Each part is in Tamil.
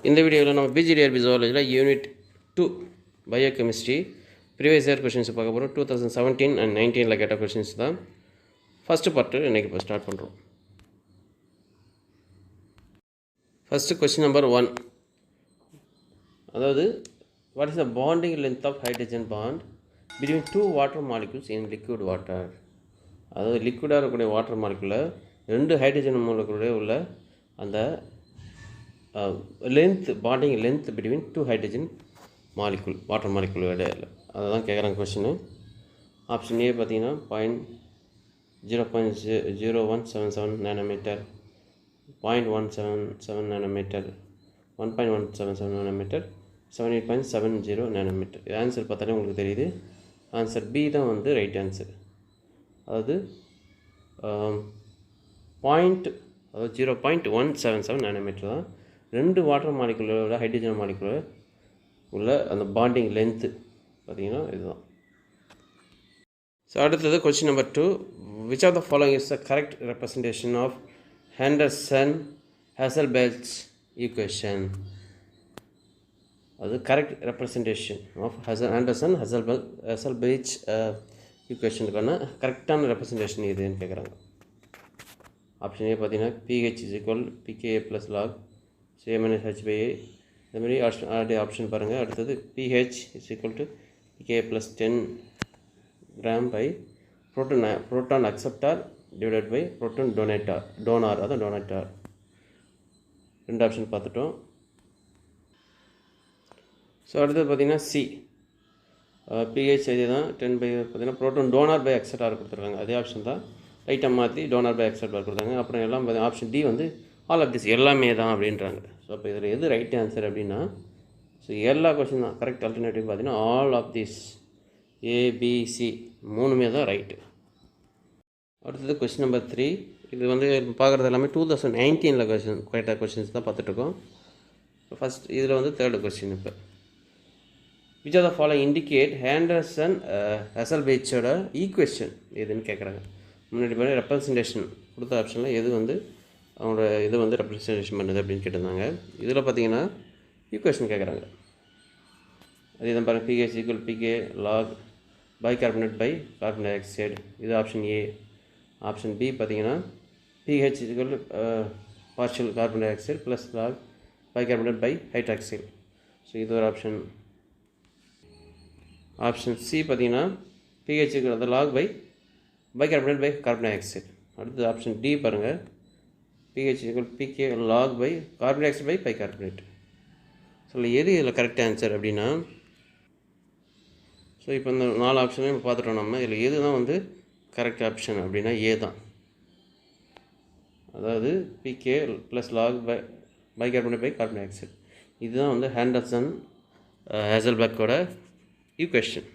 இந்த வீடியோவில் நம்ம பிஜிடிஆர்பி ஜுவாலஜியில் unit 2 biochemistry previous year questions பார்க்க போகிறோம். 2017 and 19 கேட்ட கொஷின்ஸ் தான். ஃபஸ்ட்டு பார்ட்டு இன்றைக்கி இப்போ ஸ்டார்ட் பண்ணுறோம். ஃபஸ்ட்டு கொஷின் நம்பர் 1, அதாவது what is the bonding length of hydrogen bond between 2 water molecules in liquid water. அதாவது லிக்விடாக இருக்கக்கூடிய வாட்டர் மாலிகுலில் 2 ஹைட்ரஜன் மாலிகுலே உள்ள அந்த length bonding length between 2 hydrogen molecule water molecule இடையில அதை தான் கேட்குறாங்க கொஷினு. ஆப்ஷன் ஏ பார்த்தீங்கன்னா 0.0177 நானோமீட்டர், 0.177 நானோமீட்டர், 1.177 நானோமீட்டர், 78.70 நானோமீட்டர். இது ஆன்சர் பார்த்தாலே உங்களுக்கு தெரியுது. ஆன்சர் பி தான் வந்து ரைட் ஆன்சர். அதாவது 0.177 நானோமீட்டர் தான் 2 வாட்டர் மாலிகுலோட ஹைட்ரஜன் மாலிகுலர் உள்ள அந்த பாண்டிங் லென்த்து பார்த்தீங்கன்னா இதுதான். ஸோ அடுத்தது question number 2, which of the following is the correct representation of Henderson Hasselbalch equation. அது கரெக்ட் ரெப்ரசன்டேஷன் ஆஃப் ஹெண்டர்சன்-ஹசல்பர்ச் ஈக்குவேஷனுக்கான கரெக்டான ரெப்ரசன்டேஷன் இதுன்னு கேட்குறாங்க. ஆப்ஷன் ஏ பார்த்தீங்கன்னா pH pKa + log C - H/A. இந்த மாதிரி ஆப்ஷன் பாருங்கள். அடுத்தது pH pKa + 10 gram by proton acceptor divided by proton donor அதான் டொனேட்டார். 2 ஆப்ஷன் பார்த்துட்டோம். ஸோ அடுத்தது பார்த்தீங்கன்னா சி pH இதே தான் 10 by பார்த்தீங்கன்னா proton donor by acceptor கொடுத்துருக்காங்க. அதே ஆப்ஷன் தான், ரைட்டாக மாற்றி டோனர் பை acceptor கொடுத்தாங்க. அப்புறம் எல்லாம் ஆப்ஷன் டி வந்து ஆல் ஆஃப் திஸ் எல்லாமே தான் அப்படின்றாங்க. ஸோ அப்போ இதில் எது ரைட் ஆன்சர் அப்படின்னா, ஸோ எல்லா கொஸ்டின் தான் கரெக்ட். ஆல்டர்னேட்டிவ் பார்த்தீங்கன்னா ஆல் ஆஃப் திஸ் ஏபிசி 3மே தான் ரைட்டு. அடுத்தது கொஸ்டின் நம்பர் 3, இது வந்து பார்க்குறது எல்லாமே 2019 கேட்ட கொஸ்டின்ஸ் தான் பார்த்துட்ருக்கோம். ஃபஸ்ட் இதில் வந்து தேர்டு கொஸ்டின். இப்போ which of the following indicate ஹெண்டர்சன்-ஹசல்பர்ச்சோட ஈக்குவேஷன் எதுன்னு கேட்குறாங்க. முன்னாடி பண்ணி ரெப்ரசன்டேஷன் கொடுத்த ஆப்ஷனில் எது வந்து அவங்களோட இது வந்து ரெப்ரசன்டேஷன் பண்ணுது அப்படின்னு கேட்டிருந்தாங்க. இதில் பார்த்தீங்கன்னா ஈக்குவேஷன் கேட்குறாங்க. அது இதை பாருங்கள், pH pKa log bicarbonate by carbon dioxide. இது ஆப்ஷன் ஏ. ஆப்ஷன் பி பார்த்தீங்கன்னா pH partial carbon dioxide plus log bicarbonate by hydroxide. So இது ஒரு ஆப்ஷன். ஆப்ஷன் சி பார்த்தீங்கன்னா pH log bicarbonate by carbon dioxide. அடுத்தது ஆப்ஷன் டி பாருங்கள், pH pKa log by carbon dioxide by bicarbonate. So எது இதில் கரெக்ட் ஆன்சர் அப்படின்னா, ஸோ இப்போ இந்த 4 ஆப்ஷனையும் பார்த்துட்டோம் நம்ம. இதில் எது தான் வந்து கரெக்ட் ஆப்ஷன் அப்படின்னா ஏ தான். அதாவது pKa + log bicarbonate by carbon dioxide. இதுதான் வந்து ஹெண்டர்சன்-ஹசல்பர்ச்சோட ஈக்குவேஷன்.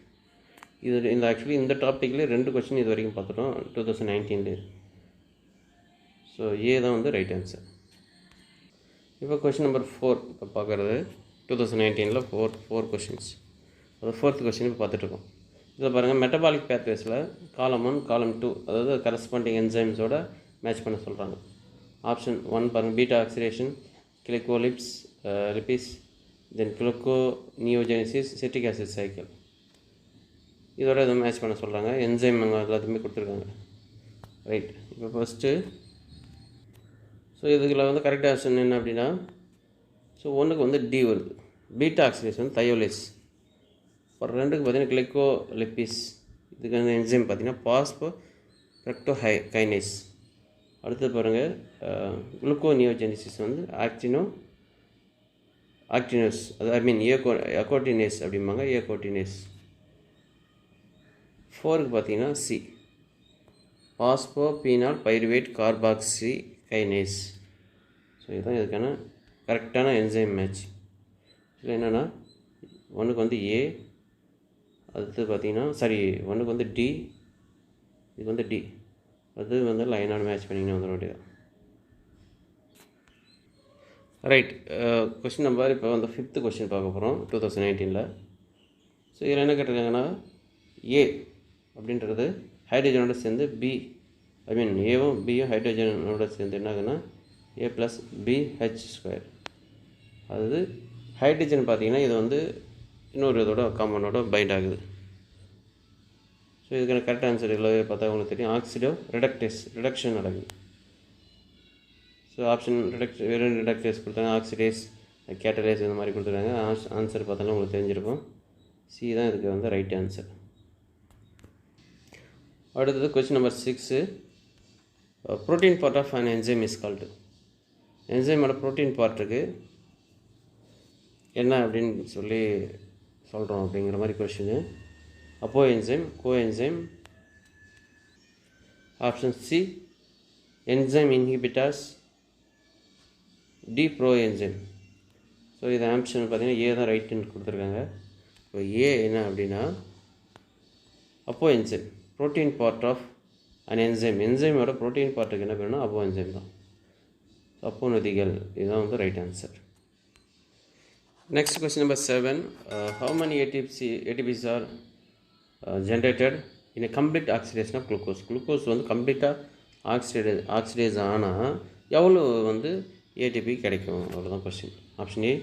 இது இந்த ஆக்சுவலி இந்த டாப்பிக்கில் 2 கொஸ்டின் இது வரைக்கும் பார்த்துட்டோம் 2019. ஸோ ஏ தான் வந்து ரைட் ஆன்சர். இப்போ கொஸ்டின் நம்பர் 4 இப்போ பார்க்குறது 2019 4 கொஸ்டின்ஸ். அது 4th கொஸ்டின் இப்போ பார்த்துட்ருக்கோம். இதில் பாருங்கள், மெட்டபாலிக் பேத்வேஸில் காலம் 1 காலம் 2 அதாவது கரஸ்பாண்டிங் என்சைம்ஸோட மேட்ச் பண்ண சொல்கிறாங்க. ஆப்ஷன் 1 பாருங்கள், பீட்டா ஆக்சிடேஷன், கிளைகோலிபிஸ், தென் குளுக்கோனியோஜெனிசிஸ், சிட்ரிக் ஆசிட் சைக்கிள். இதோட இதை மேட்ச் பண்ண சொல்கிறாங்க. என்சைம் எல்லாத்துக்குமே கொடுத்துருக்காங்க. ரைட். இப்போ ஃபஸ்ட்டு ஸோ இதுக்குள்ள வந்து கரெக்ட் ஆப்ஷன் என்ன அப்படின்னா, ஸோ 1க்கு வந்து டி வருது, பீட்டா ஆக்சிடேஷன் தையோலேஸ். அப்புறம் 2க்கு பார்த்தீங்கன்னா கிளைகோலிபிஸ், இதுக்கு வந்து என்சைம் பார்த்தீங்கன்னா பாஸ்போரெக்டோகைனேஸ். அடுத்தது பாருங்கள், குளுக்கோனியோஜெனிசிஸ் வந்து ஆக்டினோஸ், அது அகோட்டினேஸ் அப்படிம்பாங்க, ஏகோட்டினேஸ். 4க்கு பார்த்தீங்கன்னா C phosphoenolpyruvate carboxykinase. So இதுதான் இதுக்கான கரெக்டான என்சைம் மேட்ச். இதில் என்னென்னா 1க்கு வந்து ஏ, அடுத்து பார்த்தீங்கன்னா 1க்கு வந்து டி, இது வந்து டி, அது வந்து லைனான மேட்ச் பண்ணிங்கன்னா வந்துட வேண்டியது. ரைட். கொஸ்டின் நம்பர் இப்போ வந்து 5th கொஸ்டின் பார்க்க போகிறோம் 2019. ஸோ இதில் என்ன கேட்டிருக்காங்கன்னா, ஏ அப்படின்றது ஹைட்ரஜனோட சேர்ந்து பி ஏவும் பியும் ஹைட்ரஜனோட சேர்ந்து என்ன ஆகுதுன்னா a plus bh square. அதாவது ஹைட்ரஜன் பார்த்திங்கன்னா இது வந்து இன்னொரு இதோட காம்பவுண்டோட பைண்ட் ஆகுது. ஸோ இதுக்கான கரெக்ட் ஆன்சர் இல்லை பார்த்தா உங்களுக்கு தெரியும், ஆக்சிடோ ரிடக்ஷன் நடக்குது. ஸோ ஆப்ஷன் வெறும் ரிடக்டேஸ் கொடுத்தாங்க, ஆக்சிடேஸ் கேட்டலேஸ் இந்த மாதிரி கொடுத்துருக்காங்க. ஆன்சர் பார்த்தாலும் உங்களுக்கு தெரிஞ்சிருக்கும். சி தான் இதுக்கு வந்து ரைட் ஆன்சர். அடுத்தது question number 6. Protein part of an enzyme is called. என்சைமோட ப்ரோட்டீன் பார்ட்டுக்கு என்ன அப்படின்னு சொல்லி சொல்கிறோம் அப்படிங்கிற மாதிரி question. Apoenzyme, coenzyme, option C enzyme inhibitors, D proenzyme. So இது ஆப்ஷன் பார்த்தீங்கன்னா ஏ தான் ரைட்டுன்னு கொடுத்துருக்காங்க. இப்போ ஏ என்ன அப்படின்னா apoenzyme protein part of an enzyme. என்சைமோட ப்ரோட்டீன் பார்ட்டுக்கு என்ன பண்ணணும், அப்போ என்சைம் தான், அப்போ நொதிகள். இதுதான் வந்து right answer. Next question number 7. How many ATPs are generated in a complete oxidation of glucose? Glucose வந்து கம்ப்ளீட்டாக ஆக்சிடைஸ் ஆனால் எவ்வளோ வந்து ஏடிபி கிடைக்கும், அவ்வளோதான் question. Option A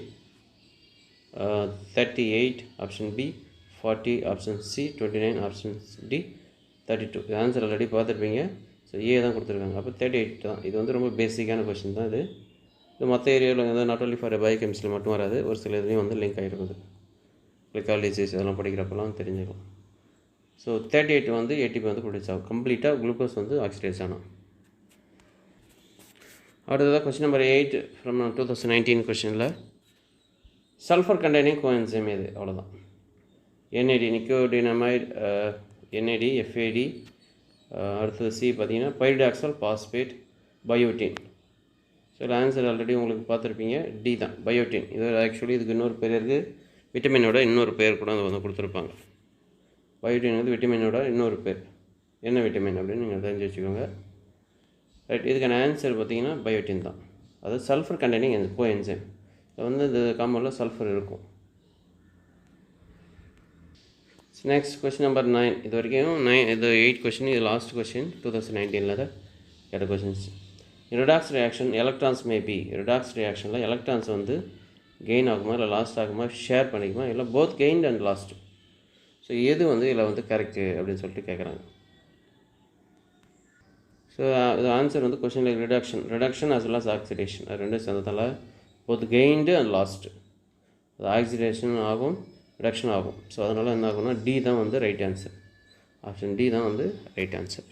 38, option B 40, option C 29, option D 32. இது ஆன்சர் ஆல்ரெடி பார்த்துருப்பீங்க. ஸோ ஏ தான் கொடுத்துருக்காங்க. அப்போ 38 தான். இது வந்து ரொம்ப பேசிக்கான கொஸ்டின் தான். இது மற்ற ஏரியாவில் வந்து நாட் ஒன்லி ஃபார் பயோகெமிஸ்ட்ரி மட்டும் வராது, ஒரு சில இதுலேயும் வந்து லிங்க் ஆகிருக்குது. கிளிக்காலிசிஸ் இதெல்லாம் படிக்கிறப்பெல்லாம் தெரிஞ்சுக்கும். ஸோ 38 வந்து ஏடிபி வந்து ப்ரொடியூஸ் ஆகும், கம்ப்ளீட்டாக குளுக்கோஸ் வந்து ஆக்சிடைஸ் ஆகும். அடுத்ததாக கொஸ்டின் நம்பர் 8 ஃப்ரம் 2019 கொஸ்டினில் சல்ஃபர் கண்டெய்னிங் கோஎன்சைம் எது, அவ்வளோதான். NAD nicotinamide, NAD FAD. அடுத்தது சி பார்த்தீங்கன்னா pyridoxal phosphate biotin. So answer already உங்களுக்கு பார்த்துருப்பீங்க, டி தான் பயோட்டின். இது ஆக்சுவலி இதுக்கு இன்னொரு பேர் இருக்குது, விட்டமினோட இன்னொரு பேர் கூட வந்து கொடுத்துருப்பாங்க. பயோட்டின் வந்து விட்டமினோட இன்னொரு பேர். என்ன விட்டமின் அப்படின்னு நீங்கள் தெரிஞ்சு வச்சுக்கோங்க. ரைட், இதுக்கான ஆன்சர் பார்த்தீங்கன்னா பயோட்டின் தான். அது சல்ஃபர் கண்டெய்னிங் கோ என்சைம். வந்து இந்த காம்பவுண்டில் சல்ஃபர் இருக்கும். Next question number 9. இது வரைக்கும் இது 8 கொஸ்டின். இது லாஸ்ட் கொஸ்டின் 2019 கேட்ட questions. Redox reaction electrons maybe. Redox ரியாக்ஷனில் எலக்ட்ரான்ஸ் வந்து கெயின் ஆகுமா இல்லை லாஸ்ட் ஆகுமா, ஷேர் பண்ணிக்குமா, இல்லை both gained and lost. So எது வந்து இதில் வந்து கரெக்டு அப்படின்னு சொல்லிட்டு கேட்குறாங்க. ஸோ இது ஆன்சர் வந்து கொஸ்டினில் reduction as well as oxidation, அது ரெண்டும் சேர்ந்ததால் போத் கெயின்டு அண்ட் லாஸ்ட்டு. அது ஆக்சிடேஷன் ஆகும், ரிடக்ஷன் ஆகும். ஸோ அதனால் என்ன ஆகும்னா டி தான் வந்து ரைட் ஆன்சர். ஆப்ஷன் டி தான் வந்து right answer.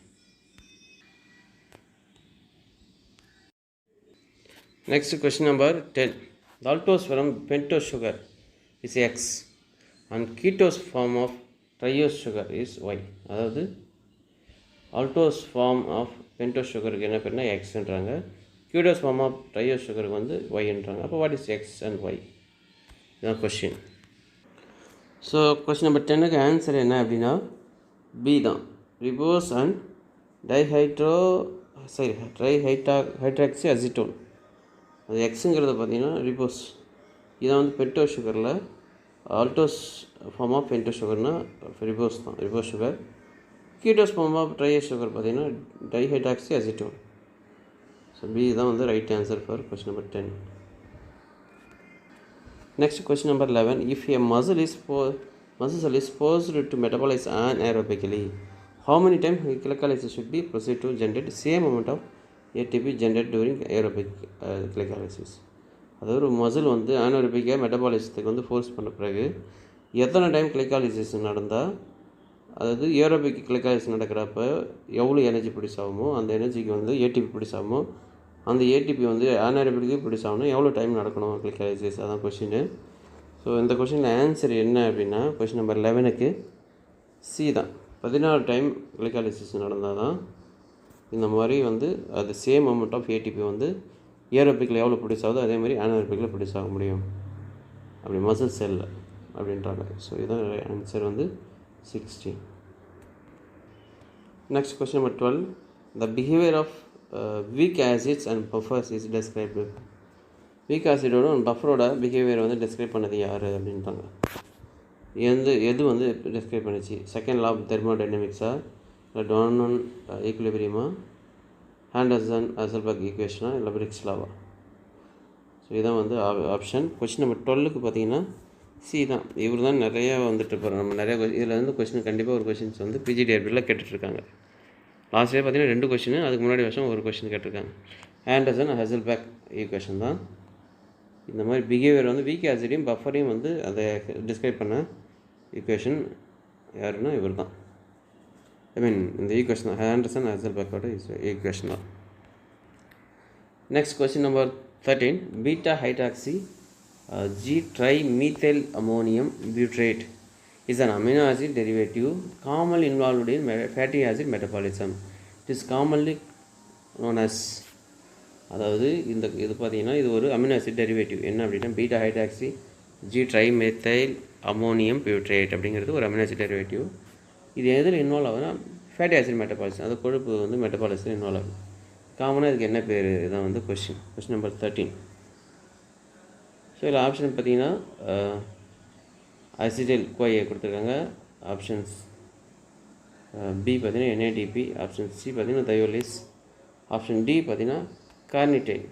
Next question number 10. The altose from pentose sugar is X and ketose form of triose sugar is Y. அதாவது altose form of pentose சுகருக்கு என்ன பேர்னா எக்ஸ்ன்றாங்க, ketose form of triose சுகருக்கு வந்து ஒய்ன்றாங்க. அப்போ what is X and Y, இதுதான் கொஸ்டின். ஸோ கொஸ்டின் நம்பர் 10க்கு ஆன்சர் என்ன அப்படின்னா பி தான், ரிபோஸ் அண்ட் ட்ரைஹைட்ராக்சி அசிட்டோன். அது எக்ஸுங்கிறது பார்த்தீங்கன்னா ரிபோஸ். இதான் வந்து பென்டோஸ் சுகரில் ஆல்டோஸ் ஃபார்ம் ஆஃப் பென்டோஸ் சுகர்னால் ரிபோஸ் தான், ribose sugar. Ketose form of triose sugar பார்த்தீங்கன்னா டைஹைட்ராக்சி அசிட்டோன். ஸோ பி தான் வந்து right answer for question number 10. Next question number 11. If a muscle cell is forced to metabolize anaerobically, how many times glycolysis should be proceed to generate same amount of ATP generated during aerobic glycolysis? அதாவது ஒரு மசில் வந்து ஆனோரபிக்காக மெட்டபாலிசத்துக்கு வந்து ஃபோர்ஸ் பண்ண பிறகு எத்தனை டைம் கிளைக்காலிசிஸ் நடந்தால், அதாவது ஏரோபிக் கிளைக்காலிசிஸ் நடக்கிறப்ப எவ்வளோ எனர்ஜி ப்ரொடியூஸ் ஆகுமோ அந்த எனர்ஜிக்கு வந்து ஏடிபி ப்ரொடியூஸ் ஆகுமோ, அந்த ஏடிபி வந்து ஆனோரபிக்கு ப்ரொடியூஸ் ஆகணும், எவ்வளோ டைம் நடக்கணும் கிளைக்காலிசிஸ், அதான் கொஸ்டின். ஸோ இந்த கொஸ்டினில் ஆன்சர் என்ன அப்படின்னா கொஸ்டின் நம்பர் 11க்கு சி தான், 14 டைம் கிளைக்காலிசிஸ் நடந்தால் தான் இந்த மாதிரி வந்து அது சேம் அமௌண்ட் ஆஃப் ஏடிபி வந்து ஏரோபிக்கில் எவ்வளோ ப்ரொடியூஸ் ஆகுதோ அதே மாதிரி ஆனோரபிக்கில் ப்ரொடியூஸ் ஆக முடியும் அப்படி மசில் செல்லில் அப்படின்றாங்க. ஸோ இதுதான் ஆன்சர் வந்து 16. Next question number 12. The behaviour of weak acids and buffers is described. Weak ஆசிடோட பஃபரோட பிஹேவியர் வந்து டெஸ்கிரைப் பண்ணது யார் அப்படின்றாங்க. எது வந்து டெஸ்கிரைப் பண்ணிச்சு? செகண்ட் லா ஆஃப் தெர்மோடைனமிக்ஸா, இல்லை டார்னன் ஈக்குலிபிரியமா, ஆண்டர்சன் ஹசல்பர்க் ஈக்குவேஷனா, இல்லை பிரிக்ஸ் லாவா? ஸோ இதான் வந்து ஆப்ஷன். கொஸ்டின் நம்பர் 12க்கு பார்த்தீங்கன்னா சி தான். இவர் தான் நிறையா வந்துட்டு இருப்பார். நம்ம நிறையா இதில் வந்து கொஸ்டின் கண்டிப்பாக ஒரு கொஸ்டின்ஸ் வந்து பிஜிடிஆர்பியில் கேட்டுட்ருக்காங்க. லாஸ்ட் இயர் பார்த்தீங்கன்னா 2 கொஸ்டின், அதுக்கு முன்னாடி வருஷம் ஒரு கொஸ்டின் கேட்டிருக்காங்க. ஆண்டர்சன் ஹசல்பேக் ஈக்குவேஷன் தான். இந்த மாதிரி பிஹேவியர் வந்து வீக் ஆசிடையும் பஃபரையும் வந்து அதை டிஸ்கிரைப் பண்ண ஈக்குவேஷன் யாருன்னா இவர் தான். இந்த ஈக்குவேஷன் தான் ஆண்டர்சன் ஹசல்பேக்கோட ஈக்குவேஷன் தான். Next question number 13. Beta hydroxy G-trimethyl ammonium butyrate is an amino acid derivative commonly involved in fatty acid metabolism. It is commonly known as, அதாவது இது பார்த்தீங்கன்னா இது ஒரு அமினோ ஆசிட் டெரிவேட்டிவ். என்ன அப்படின்னா beta hydroxy G-trimethyl ammonium butyrate அப்படிங்கிறது ஒரு அமினோ ஆசிட் டெரிவேட்டிவ். இது எதில் இன்வால்வ் ஆகுதுன்னா ஃபேட்டி ஆசிட் மெட்டபாலிசம், அது கொழுப்பு வந்து மெட்டபாலிசம் இன்வால்வ் ஆகுது. காமனாக இதுக்கு என்ன பேர், இதுதான் வந்து கொஸ்டின் நம்பர் 13. ஸோ இதில் ஆப்ஷன் பார்த்தீங்கன்னா அசிடைல் கோயை கொடுத்துருக்காங்க. ஆப்ஷன்ஸ் பி பார்த்தீங்கன்னா NADP, ஆப்ஷன் சி பார்த்தீங்கன்னா தயோலிஸ், ஆப்ஷன் டி பார்த்தீங்கன்னா கார்னிடைன்.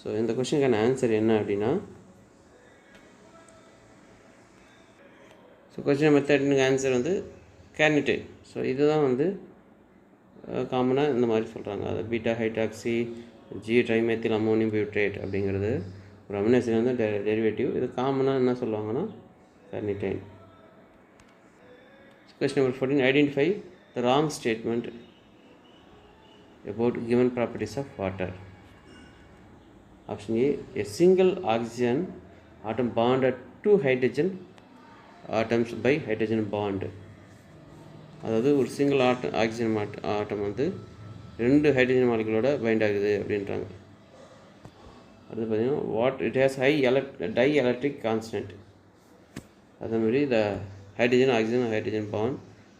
ஸோ இந்த கொஸ்டினுக்கான ஆன்சர் என்ன அப்படின்னா, ஸோ கொஸ்டின் நம்பர் 13க்கு ஆன்சர் வந்து கார்னிடைன். ஸோ இதுதான் வந்து காமனாக இந்த மாதிரி சொல்கிறாங்க. அது beta hydroxy G-trimethyl ammonium butyrate அப்படிங்கிறது ஒரு அமினோ ஆசிட் வந்து டெரிவேட்டிவ். இது காமனாக என்ன சொல்லுவாங்கன்னா carnitine. Question number 14. Identify the wrong statement about given properties of water. Option A, a single oxygen atom bonded to hydrogen atoms by hydrogen bond. அதாவது ஒரு சிங்கிள் ஆக்சிஜன் ஆட்டம் வந்து 2 ஹைட்ரஜன் மாலிகுலோட பைண்ட் ஆகுது அப்படின்றாங்க. அடுத்து பார்த்தீங்கன்னா it has high dielectric constant. அதேமாதிரி இந்த ஹைட்ரஜன் ஆக்சிஜன் ஹைட்ரஜன் பாண்ட்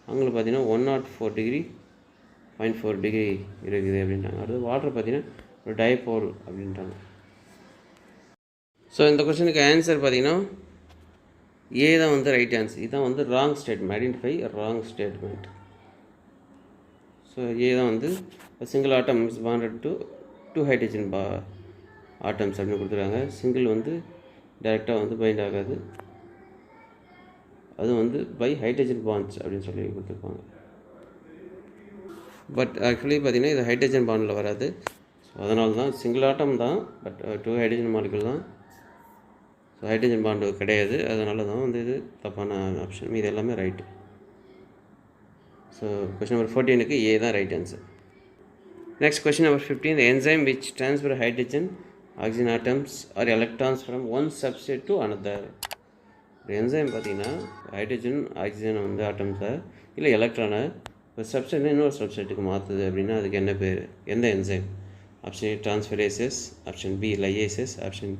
அவங்களுக்கு பார்த்தீங்கன்னா 104.4 டிகிரி இருக்குது அப்படின்றாங்க. அடுத்து வாட்டர் பார்த்தீங்கன்னா ஒரு டைபோல் அப்படின்றாங்க. ஸோ இந்த கொஸ்டினுக்கு ஆன்சர் பார்த்தீங்கன்னா ஏ தான் வந்து ரைட் ஆன்சர். இதுதான் வந்து wrong statement. Identify wrong statement. So A தான் வந்து single atom is bonded to 2 hydrogen atoms அப்படின்னு கொடுத்துருக்காங்க. சிங்கிள் வந்து டைரெக்டாக வந்து பைண்ட் ஆகாது, அது வந்து பை ஹைட்ரஜன் பாண்ட்ஸ் அப்படின்னு சொல்லி கொடுத்துருப்பாங்க. பட் ஆக்சுவலி பார்த்திங்கன்னா இது ஹைட்ரஜன் பாண்டில் வராது. ஸோ அதனால தான் சிங்கிள் ஆட்டம் தான், பட் 2 ஹைட்ரஜன் மாலிகுல் தான். ஸோ ஹைட்ரஜன் பாண்டு கிடையாது, அதனால தான் வந்து இது தப்பான ஆப்ஷன். இது எல்லாமே ரைட்டு. ஸோ கொஸ்டின் நம்பர் 14க்கு ஏ தான் right answer. Next question number 15. The enzyme which transfer hydrogen oxygen atoms or electrons from one substrate to another. ஒரு என்சைம் பார்த்திங்கன்னா ஹைட்ரஜன் ஆக்சிஜன் வந்து ஆட்டம்ஸை இல்லை எலக்ட்ரானை ஒரு சப்ஸ்டேட் இன்னொரு சப்ஸ்டேட்டுக்கு மாற்றுது அப்படின்னா அதுக்கு என்ன பேர், எந்த என்சைம்? Option A transferases, option B lyases, option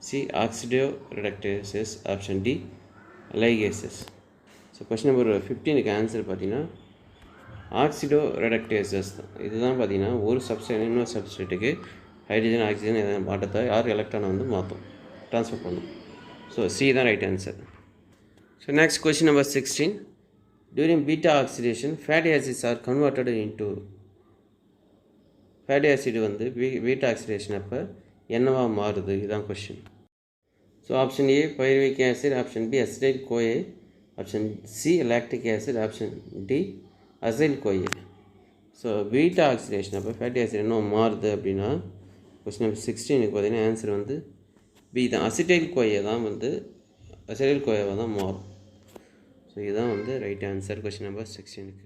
C oxidoreductases, option D ligases. So question number 15க்கு ஆன்சர் பார்த்தீங்கன்னா ஆக்சிடோ ரெடக்டேசஸ் தான். இதுதான் பார்த்தீங்கன்னா ஒரு சப்ஸ்டேட் இன்னொரு சப்ஸ்டேட்டுக்கு ஹைட்ரஜன் ஆக்சிஜன் எதாவது மாற்றத்தை யார் எலக்ட்ரானை வந்து மாற்றும், ட்ரான்ஸ்ஃபர் பண்ணும். ஸோ சி தான் right answer. So next question number 16. During beta oxidation, fatty acids are converted into fatty acid வந்து பீட்டா ஆக்சிடேஷன் அப்போ என்னவா மாறுது, இதுதான் question. So option A pyruvic acid, option B acetyl CoA, option C lactic acid, option D acyl CoA. So beta oxidation அப்போ ஃபேட்டி ஆசிட் என்ன மாறுது அப்படின்னா கொஸ்டின் நம்பர் 16க்கு பார்த்தீங்கன்னா ஆன்சர் வந்து பி தான். அசிடைல் கோயை தான் வந்து அசிடைல் கோயாவை தான் மாறும். ஸோ இதுதான் வந்து ரைட் ஆன்சர் கொஸ்டின் நம்பர் 16க்கு.